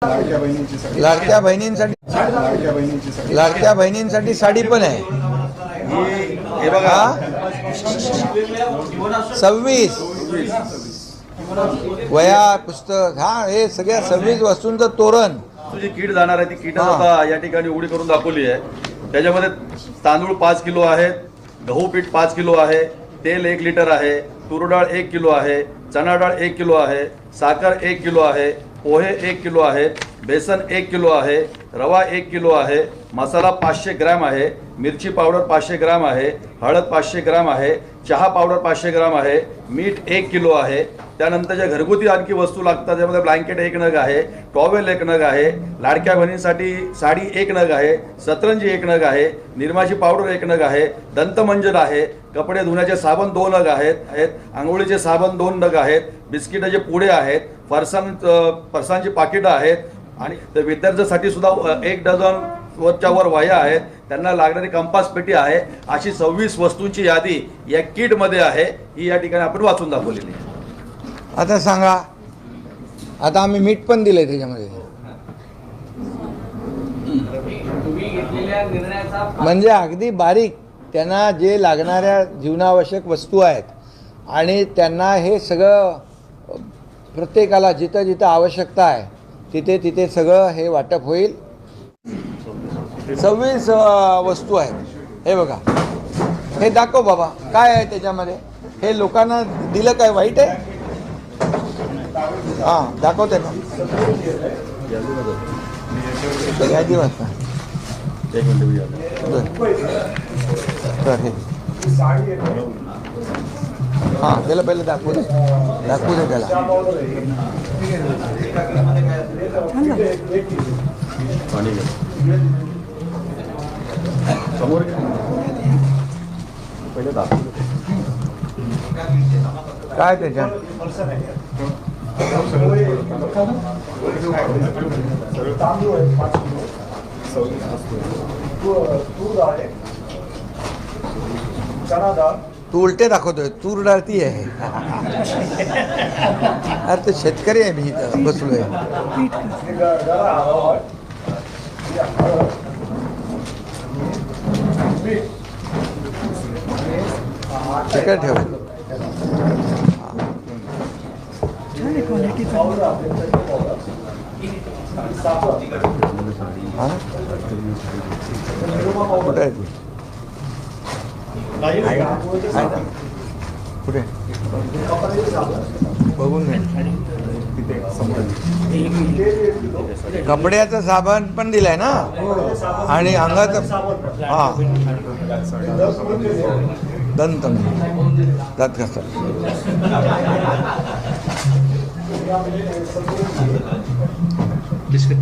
लाडक्या बहिणींसाठी साडी पण आहे. हे बघा 26 वया पुस्तक हे सगळ्या 26 वस्तूंचं तोरण. तुझी किट जाणार आहे ती किट आता या ठिकाणी उघडी करून दाखवली आहे. त्याच्यामध्ये तांदूळ 5 किलो आहेत, गहू पीठ 5 किलो आहे, तेल 1 लिटर आहे, तूर डाळ 1 किलो आहे, चणा डाळ 1 किलो आहे, साखर 1 किलो आहे, पोहे 1 किलो आहे, बेसन 1 किलो आहे, रवा 1 किलो आहे, मसाला 500 ग्रॅम आहे, मिरची पावडर 500 ग्रॅम आहे, हळद 500 ग्रॅम आहे, चहा पावडर 500 ग्रॅम आहे, मीठ 1 किलो आहे. त्यानंतर ज्या घरगुती आणखी वस्तू लागतात त्यामध्ये ब्लँकेट 1 नग आहे, टॉवेल 1 नग आहे, लाडक्या बहिणींसाठी साडी 1 नग आहे, सतरंजी 1 नग आहे, निरमाची पावडर 1 नग आहे, दंतमंजन आहे, कपडे धुण्याचे साबण 2 नग आहेत, आंघोळीचे साबण 2 नग आहेत, बिस्किटाचे पुडे आहेत, फरसांची पाकिटं आहेत आणि विद्यार्थ्यांसाठी सुद्धा 1 डझन वरच्या वर वह्या आहेत, त्यांना लागणारी कंपास पेटी आहे. अशी 26 वस्तूंची यादी या किटमध्ये आहे. ही या ठिकाणी आपण वाचून दाखवलेली आहे. आता सांगा, आता आम्ही मीठ पण दिलंय त्याच्यामध्ये. म्हणजे अगदी बारीक त्यांना जे लागणाऱ्या जीवनावश्यक वस्तू आहेत आणि त्यांना हे सगळं प्रत्येकाला जिथं जिथं आवश्यकता आहे तिथे तिथे सगळं हे वाटप होईल. 26 वस्तू आहेत. हे बघा, हे दाखव बाबा काय आहे त्याच्यामध्ये. हे लोकांना दिलं काय वाईट आहे? हां दाखवते ना. यादी वाचता. तर हे हां त्याला पहिलं दाखवू दे त्याला. समोर पहिले दाखवलं काय त्याच्यात तांदूळ आहे 5 किलो, तूर आहे, चना डाळ. तू उलटे दाखवतोय. तूर डाळ ती आहे. अरे तो शेतकरी आहे, मी इथं बसलोय. चिकन ठेव. कुठे आहे कुठे बघून घे. कपड्याचं साबण पण दिलाय ना आणि अंगाचं. हां दंत घासा. बिस्किट